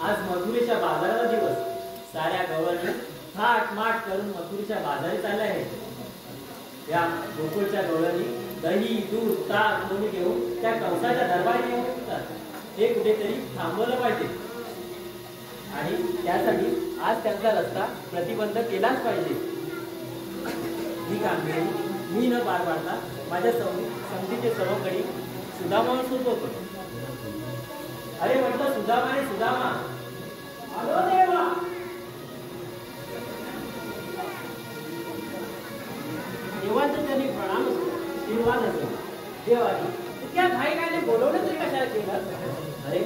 आज मथुरेच्या बाजाराचा दिवस. साऱ्या गवळणी थाट माट करून मथुरेच्या बाजारी चालल्या आहेत. या गोकुळच्या गवळणी दही दूध ताक लोणी घेऊन त्या कंसाच्या दरबारी येऊन येतात. हे कुठेतरी थांबवलं पाहिजे आणि त्यासाठी आज त्यांचा रस्ता प्रतिबंध केलाच पाहिजे. ही कामगिरी मी न पार पाडता माझ्या संगतीचे सर्वकडे सुदामावर सोपवतो. अरे म्हटलं सुदामा रे सुदामा, आलो देवा. देवाचं त्यांनी प्रणाम असतो, आशीर्वाद असतो. देवानी इतक्या घाईघाईने बोलवलं तरी कशाला केलं? अरे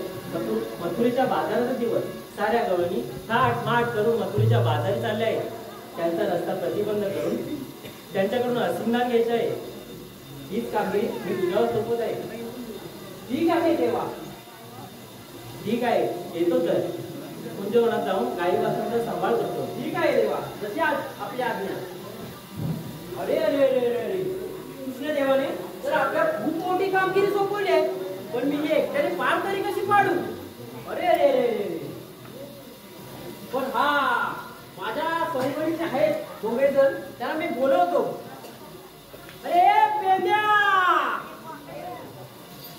मथुरेच्या बाजाराचा दिवस. साऱ्या गवळणी थाट माट करून मथुरेच्या बाजारी चालल्या आहेत. त्यांचा रस्ता प्रतिबंध करून त्यांच्याकडून आशीर्वाद घ्यायचा आहे. हीच कामगिरी मी तुझ्यावर सोपवत आहे. ठीक आहे देवा, ठीक आहे, येतो तर कुंजवनात जाऊन गाई वासरांचा सांभाळ करतो. ठीक आहे देवा, जशी आज आपली आज्ञा. अरे अरे अरे अरे कृष्णदेवाने तर आपल्या खूप मोठी कामगिरी सोपवली आहे, पण मी हे एकट्याने पार तरी कशी पाडू? अरे अरे अरे अरे पण हा माझ्या सहकारीचे आहेत दोघेजण, त्यांना मी बोलवतो. अरे पेंद्या,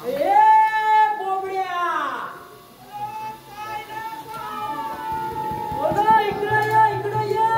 अरे बोबड्या, इकडे ये, इकडे ये.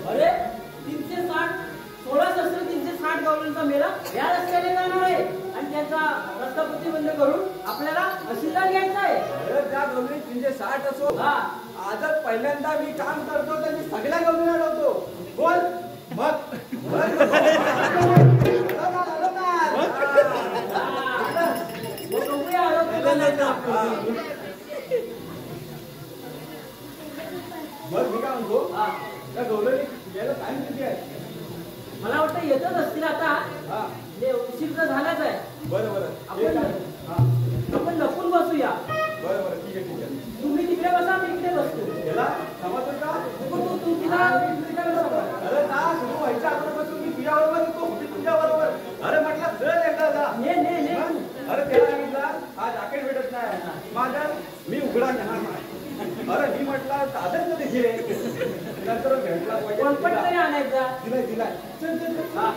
अरे 360 गवळणीचा मेळा या रस्त्याने जाणार आहे आणि त्याचा रस्ता प्रतिबंध करून आपल्याला आशीर्वाद घ्यायचा आहे. अरे त्या गवळणी 360 असो, आजच पहिल्यांदा मी काम करतो तर मी सगळ्या गवळणी अडवतो. बोल मग बरं मी काय म्हणतो त्या गौरवने यायला टाइम किती आहे? मला वाटतं येतच असतील आता. हा उशीर तर झालाच आहे. बरं बरं आपण लपून बसूया. बरं बरं ठीक आहे. तुम्ही तिकडे बसा, मी इकडे बसतो. याला समजतो का? तू तिला अरे ना सुरू व्हायच्या अगोदरपासून मी तुझ्याबरोबर येतो, मी तुझ्याबरोबर. अरे म्हटलं चल एकदा जा. अरे त्याला सांगितलं हा जॅकेट भेटत नाही माझं, मी उघडा घेणार नाही. अरे मी म्हटलं दादर मध्ये घे, नंतर भेटला तरी आणायचा. दिलाय चल चल चल. हा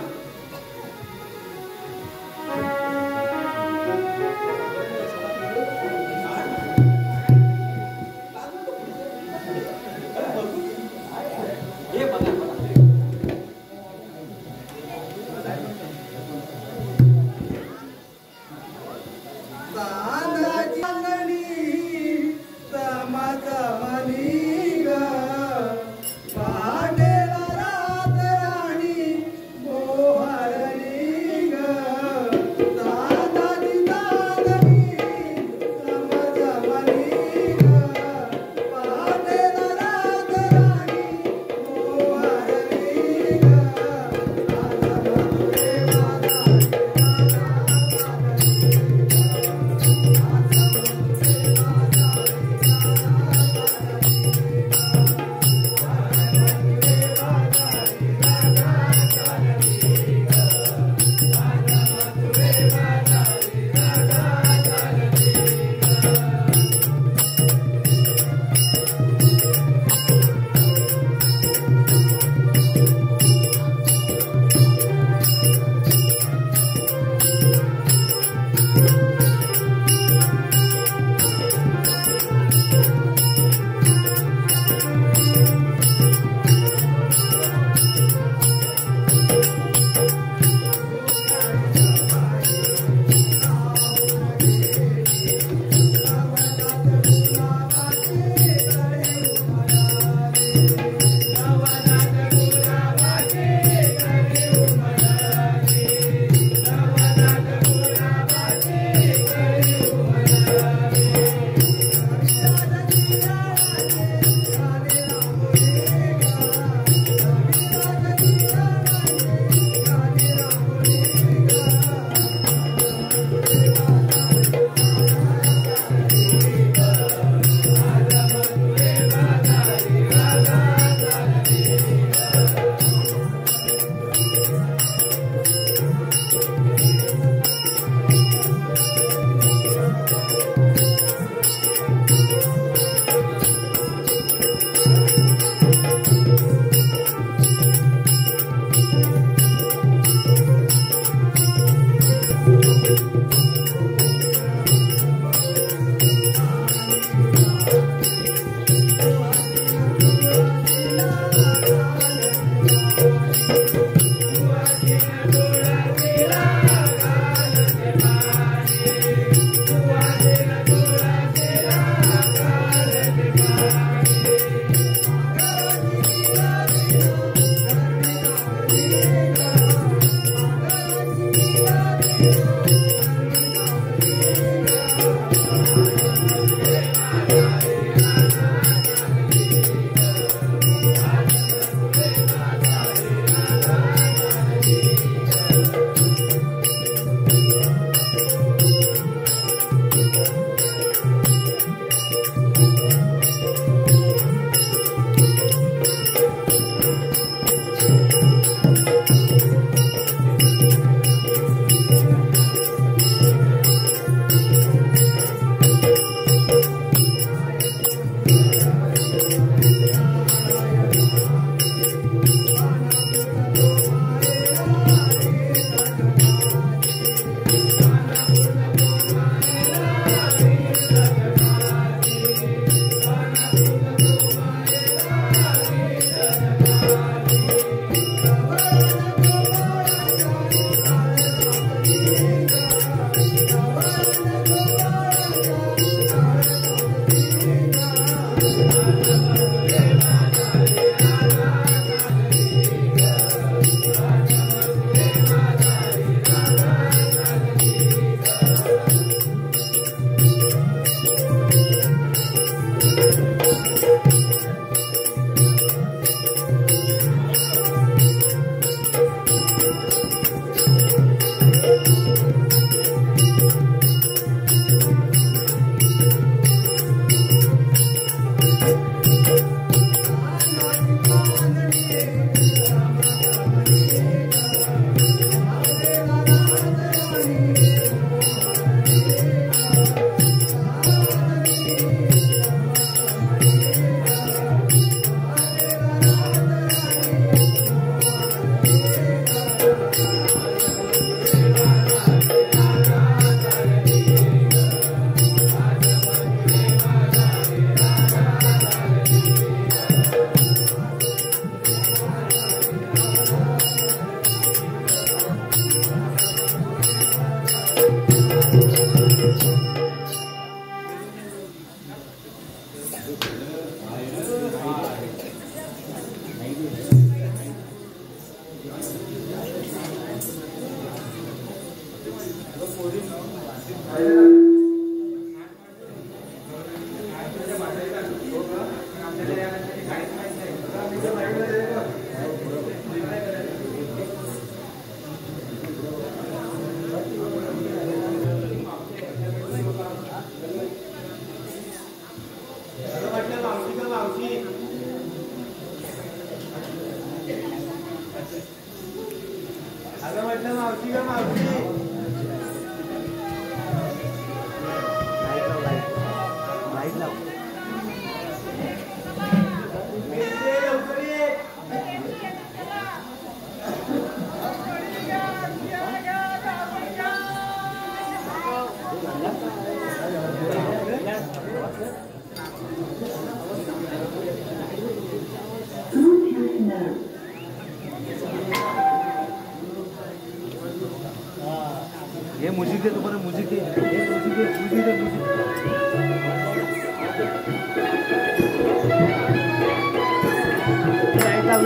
ये म्युझिक दे तुम्हाला म्युझिक दे म्युझिक दे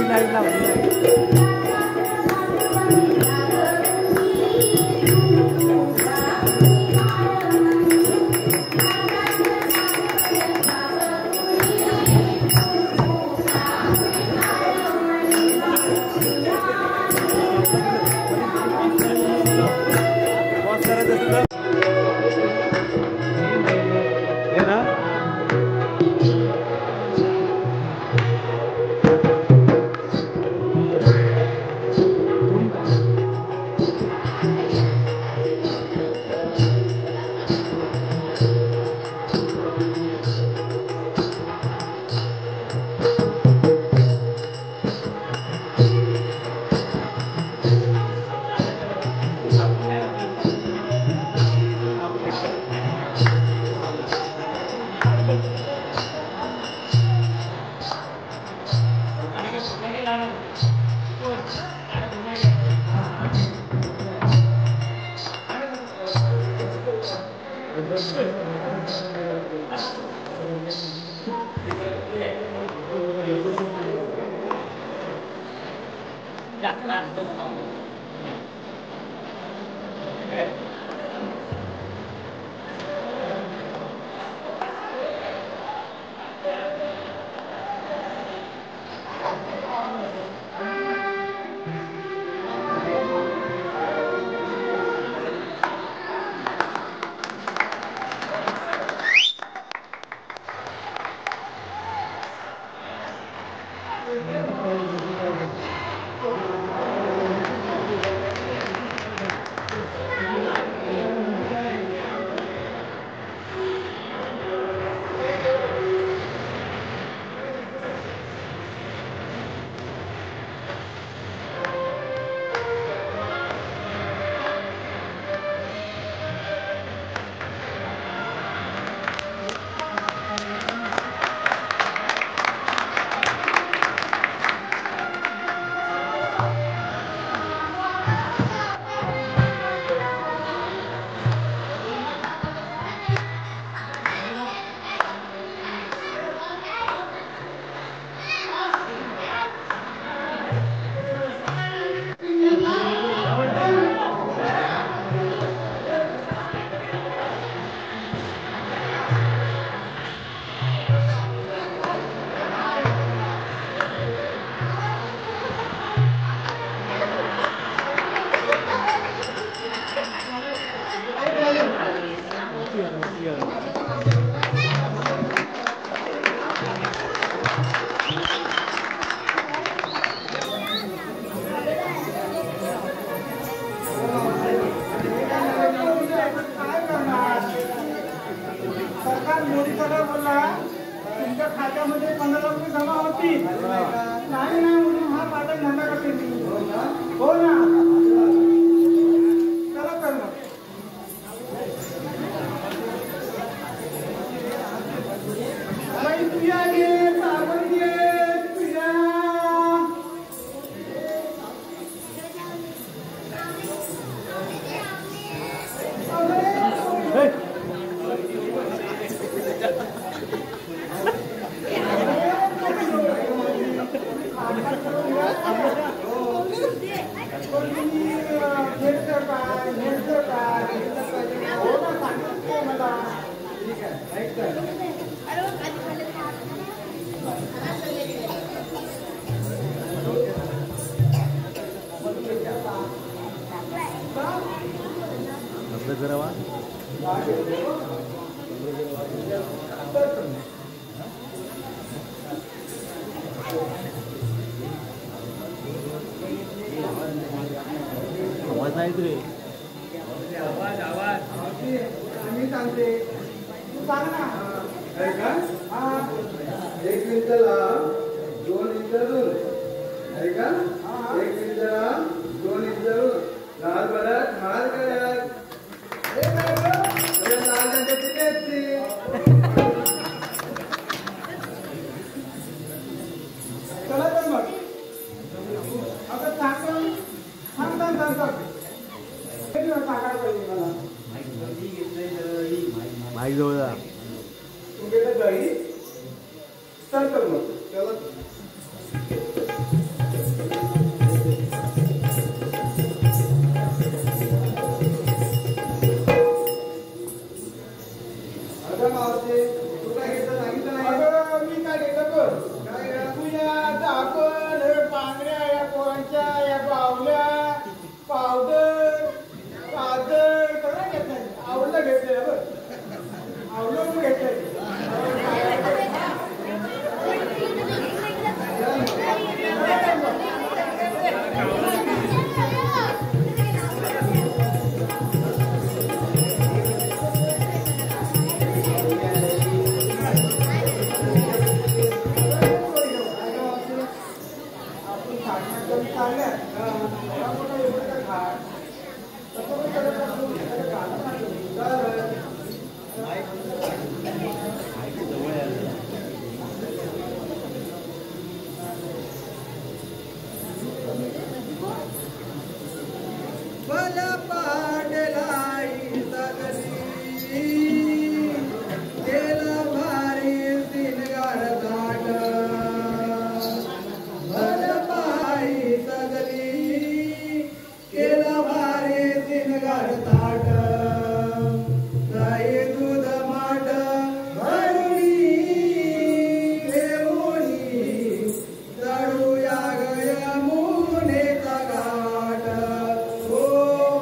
लाईट लाव Here's the आवाज नाही रे. आवाज आवाज मी सांगते तू सांग ना. आहे का? हा 1 मिनिटाला 2 इंच दूर आहे का? 1 मिनिटाला 2 इंच दूर लाल भरत माल करत. अरे काय गं? अरे लाल म्हणजे तिथे चला तर मग आता सांग माईक जवळ जा. तुमच्याकडे दही तर मग त्याला मावते तू काय घेतलं सांगितलं नाही. मी काय घेतलं पण काय तुझ्या दाखवण पांगड्या या पोरांच्या या बावल्या पावडर काजळ सगळं घेतलंय. आवडलं घेतलंय बरं आवडलं घेतलंय. Oh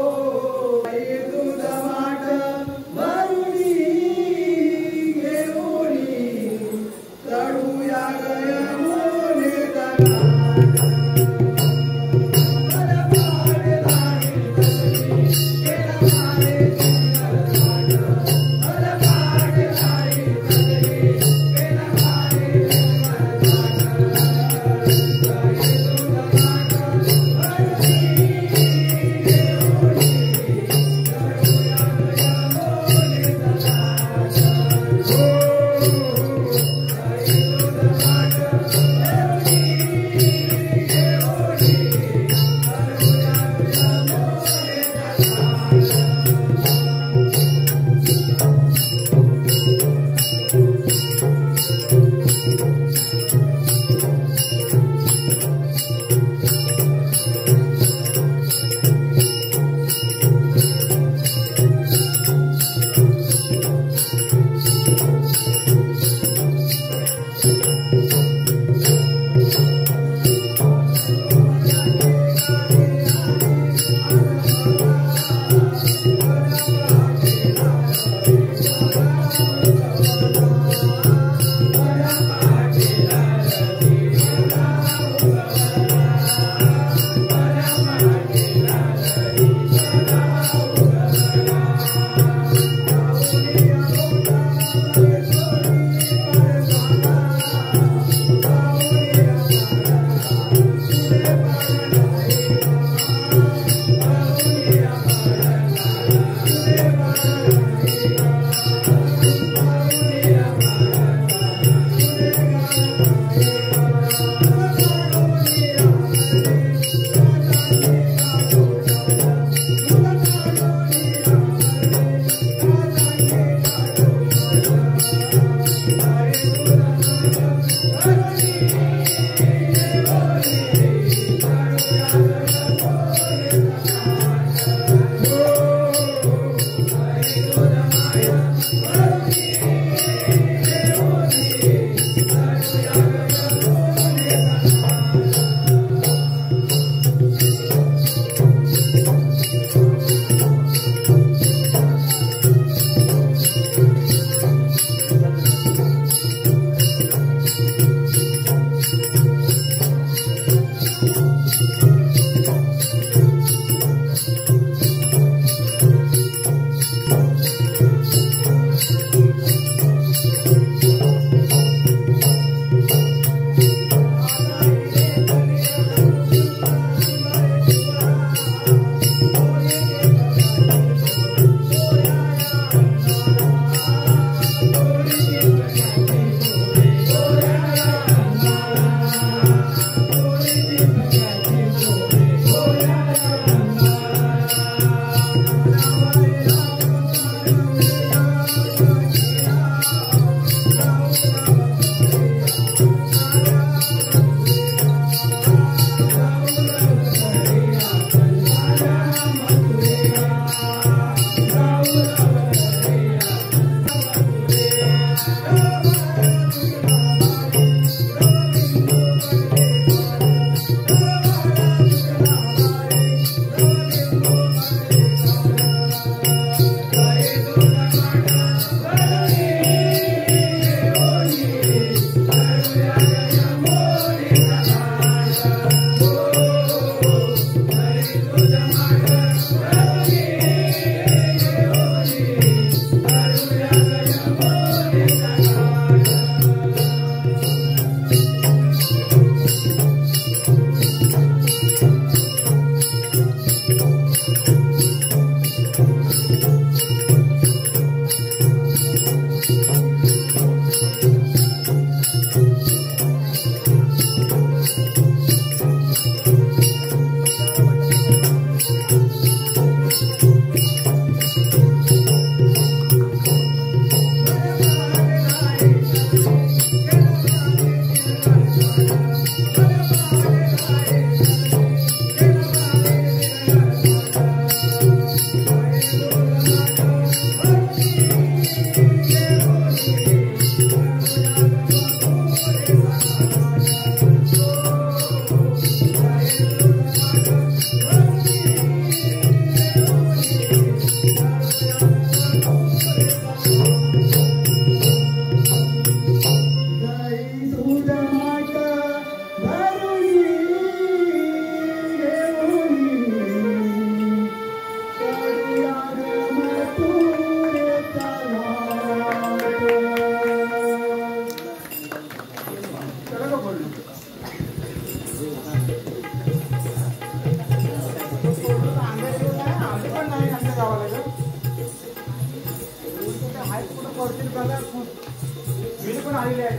मी पण आलेले आहे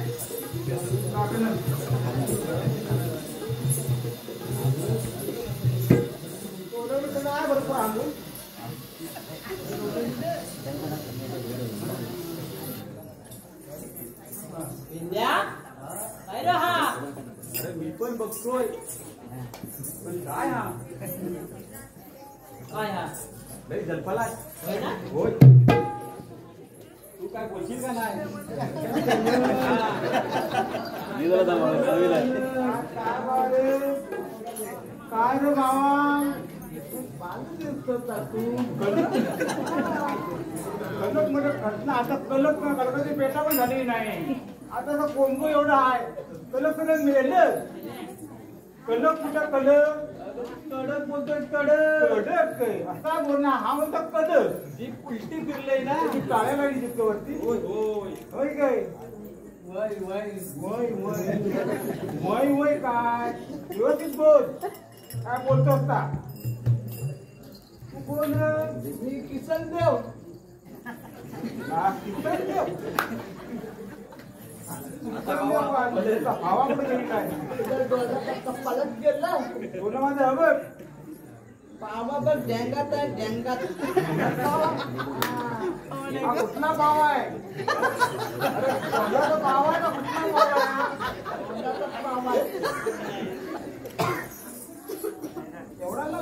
बरोबर आणू विंध्या काय रे हा? अरे मी पण बघतोय पण काय हा काय हा? लई जलफाला होय ना? होय तू काय बोलशील का नाही काय रे बाबा कलक मध्ये घटना आता कलक कलकाची पेटा पण झाली नाही आता तर कोंबो एवढा आहे कलक कलक मिळेल कलक कुठं कलक कडक बोलतोय कडक कडक असा बोल ना हा म्हणतो कडक जी उलटी फिरलंय ना ती काळ्या गाडी दिसतो वरती होय होय होय काय वय वय वय वय वय वय काय व्यवस्थित बोल काय बोलतो असता तू कोण मी किसन देव किसन देव भावाकडे गेली काय कपालच गेला बोल माझं हवं बाबा बघ डेंगात आहे डेंगात हा कुठला भाव आहे अरे कोणाचा भाव आहे का कुठला भाव आहे एवढा ना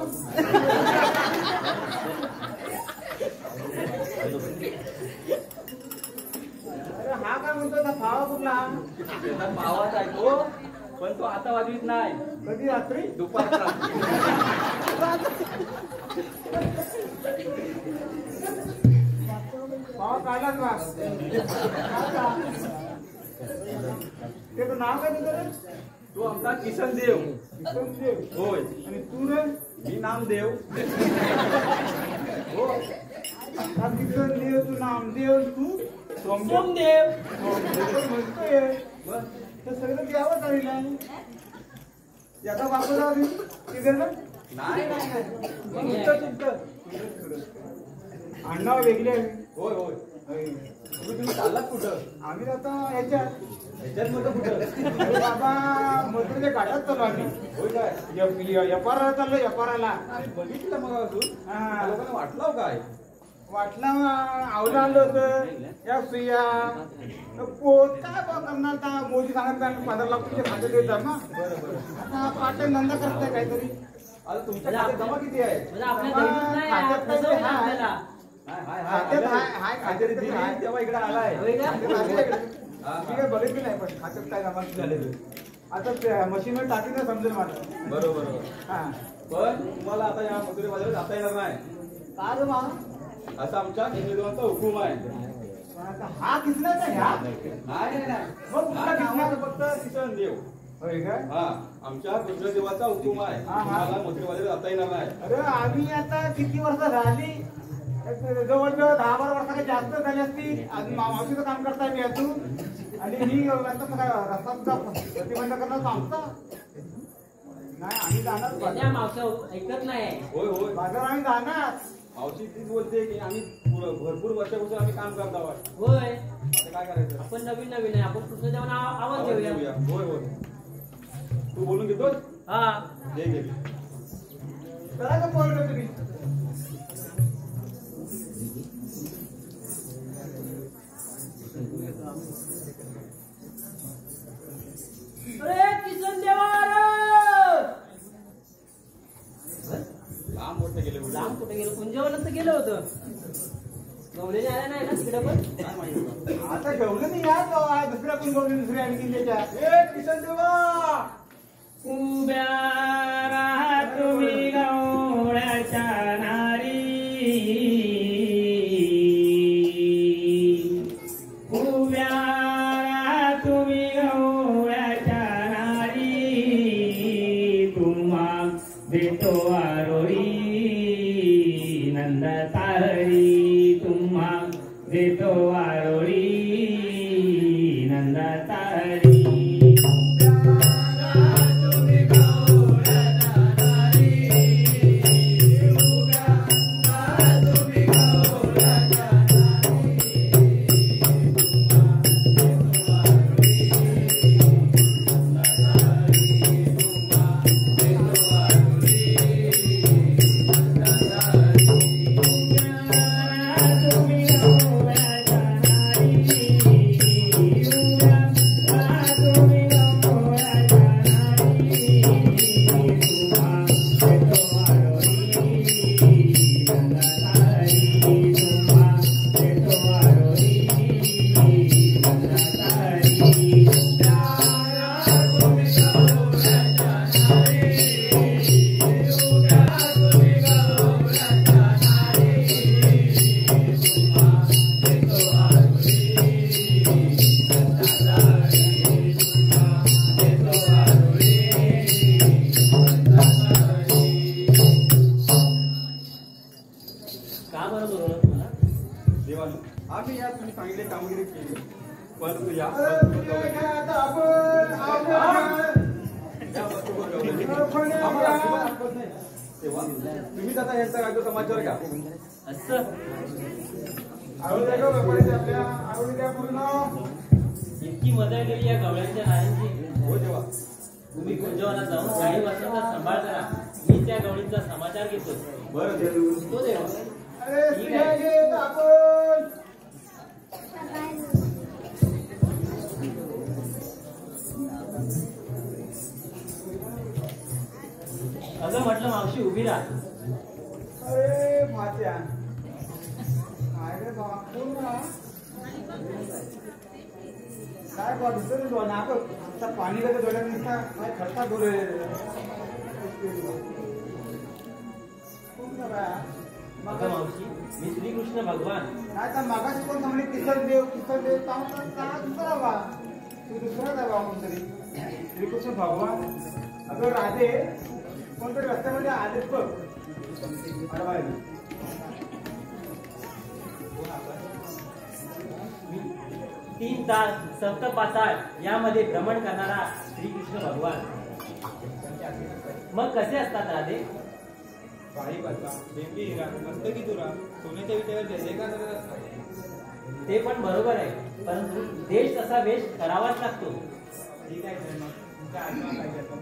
अरे हा काय म्हणतो ना भावा कुठला भावाच आहे तो पण तो आता वाजवीत नाही कधी रात्री दुपारचा भावा काढलाच ना त्याचं नाव काय तुझं रे तो आमचा किसन देव किसन देव होय आणि तू रे मी नामदेव हो हा किसन देव तू नामदेव तू सोमदेव म्हणतोय तर सगळं द्यावं काही नाही याचा बापू जाऊ तिथे ना नाही नाही अण्णा वेगळे आहे होय होय तुम्ही चाललात कुठं आम्ही आता याच्यात ह्याच्यात मध्ये कुठं अरे बाबा मधुरच्या गाड्यात चालू आम्ही होय काय व्यापाराला चाललो व्यापाराला बघितलं मग अजून हा. लोकांना वाटलं काय वाटलं आवलं आलं होतं या सुया पोत काय बा करणार का मोदी सांगत काय 15 लाख रुपये खाते देतात ना आता पार्ट टाइम धंदा करताय काहीतरी आता तुमच्या खात्यात जमा किती आहे म्हणजे आपल्या दैवत नाही आहे, खात्यात फसवलं काही आहे. आपल्याला. खात्यात हाय काहीतरी दिली खात्यात तेव्हा इकडे आलाय होय का? मी काय बघितली नाही पण खात्यात काय जमा झालेलं आता मशीनवर टाकीनं समजेल मला बरोबर हा पण तुम्हाला आता या मजुरी बाजारात जाता येणार नाही का रे मा असा आमच्या हिंदुत्वाचा हुकूम आहे पण आता हा किसनाचा ह्या नाही नाही मग कुठला किसना? फक्त किसन देव होय काय हा आमच्या रुद्रदेवाचा हुकूम आहे हा, हा. तुम्हाला मजुरी बाजारात जाता येणार नाही अरे आम्ही आता किती वर्ष झाली जवळजवळ 10-12 वर्षाच्या जास्त झाली असती अजून मावशीचं काम करताय मी अजून आणि ही आता रस्ता प्रतिबंध करणार आमचा नाही आम्ही जाणार त्या मावसा ऐकत नाही होय होय बाजार आम्ही जाणार मावशी तीच बोलते की आम्ही भरपूर वर्षापासून आम्ही काम करत आहोत होय आता काय करायचं आपण नवीन नवीन आहे आपण कृष्णदेवांना आवाज देऊया देऊया. होय होय तू बोलून घेतोस हा घे घे करायचं बोलतो तुम्ही अरे किसन देवा लांब मोठं गेले कुठे? लांब कुठे गेलो कुंजवरच तर गेलं होतं गवलेने आल्या नाही ना तिकडे पण काय माहिती आता ठेवलं नाही या दुसऱ्या कोण बोलून दुसऱ्या आणखी त्याच्या किसन देवा उभ्या राहा तुम्ही गवळ्याच्या नारी उभ्या राहा तुम्ही गवळ्याच्या नारी तुम्हा देतो आरोळी नंद ताहरी तुम्हा देतो आरोळी नंद ताहरी बरं बोलवलं तुम्हाला? देवानं आम्ही या तुम्ही सांगितले कामगिरी केली परंतु या तेव्हा तुम्ही आता यांचा काय तो समाचार का असं इतकी मदत केली या गवळ्यांच्या राजांची. हो देवा तुम्ही कुंजवाला जाऊन काही वर्षांचा सांभाळ करा. मी त्या गवळींचा समाचार घेतो. बरं देव तो देवा ठीक आहे. अगं म्हटलं मावशी उभी राहा. अरे माझ्या अरे बापून काय बाजू ना आता पाणी कसं डोळ्यात निघता काय खर्चा डोळे अगं मावशी मी श्रीकृष्ण भगवान. काय तर मागाशी कोण म्हणले किसन देव दुसरा बा तू दुसराच आहे बा कोणतरी श्रीकृष्ण भगवान. अगं राधे कोणतरी रस्त्यामध्ये आलेच बघ. 3 तास सप्त पाताळ यामध्ये भ्रमण करणारा श्रीकृष्ण भगवान. मग कसे असतात राधे? काही बदला बेंबी हिरा मस्तकी तुरा सोन्याच्या विटेवर जयजयकार करत असतात. ते पण बरोबर आहे, परंतु देश तसा वेश करावाच लागतो. ठीक आहे सर, मग तुमच्या आत्मा पाहिजे आता.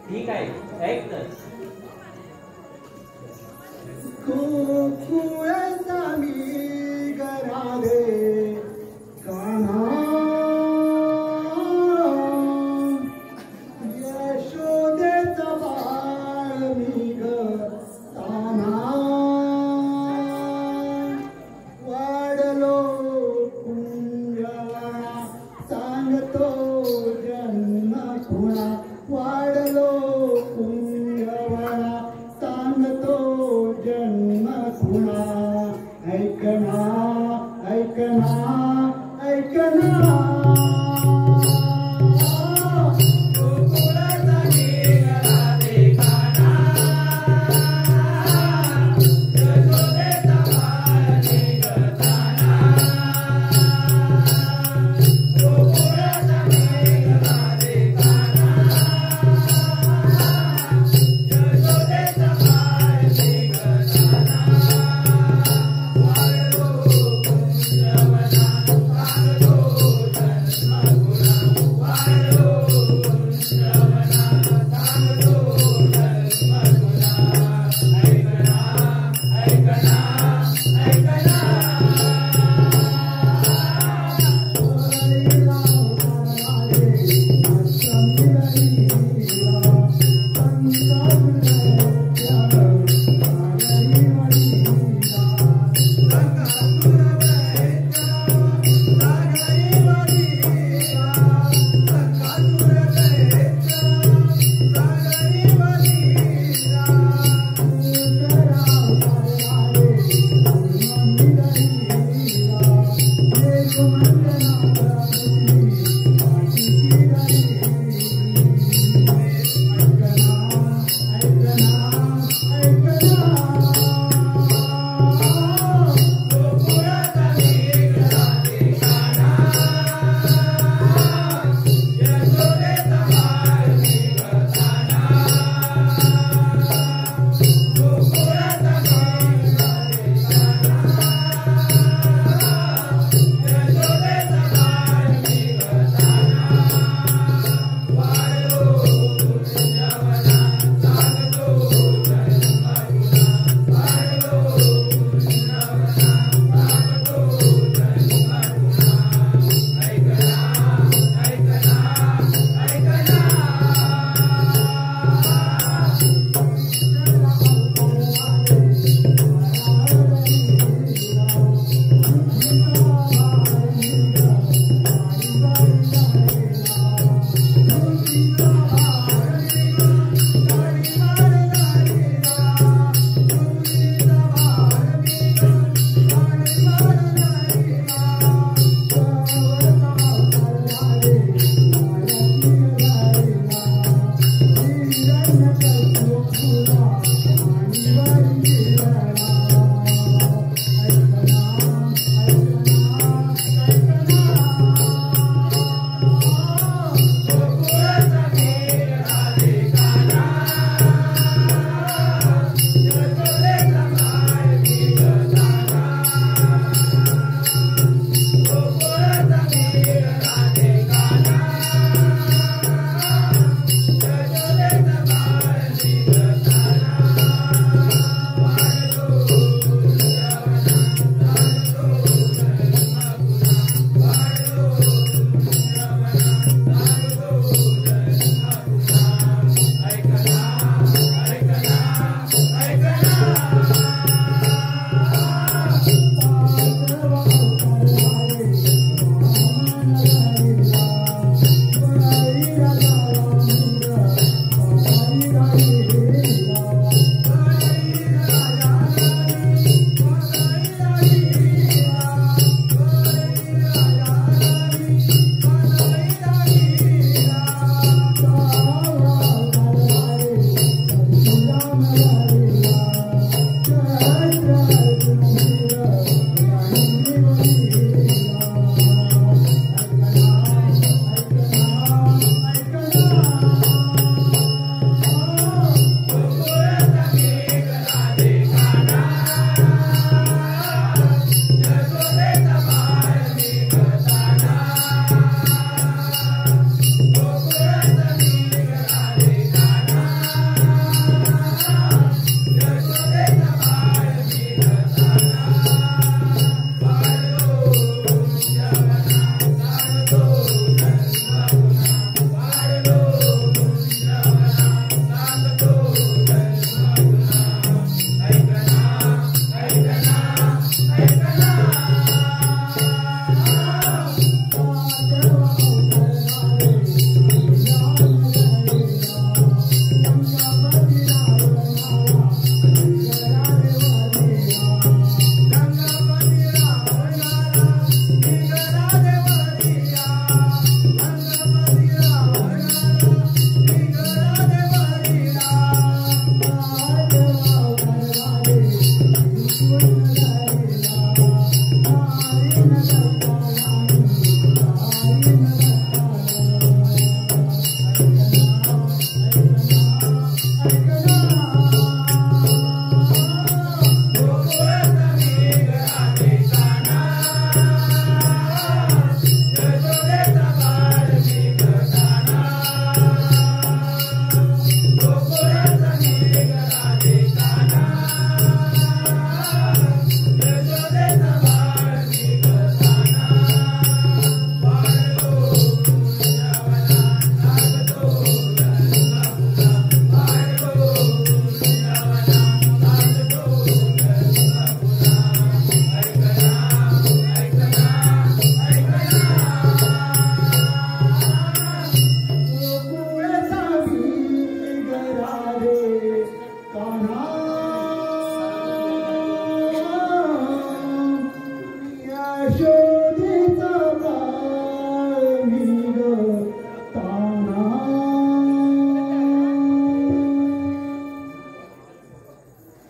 ठीक आहे, ऐक तर.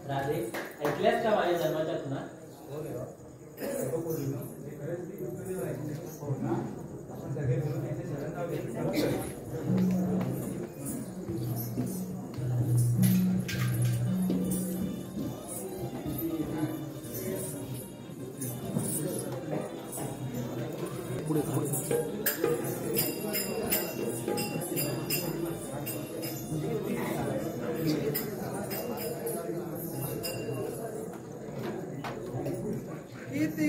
राधे, ऐकल्यास का माझ्या जन्माच्या खुणा? हो देवा. हो ना, आपण सगळे मिळून याचे शरण जाऊया. पुढे पुढे किती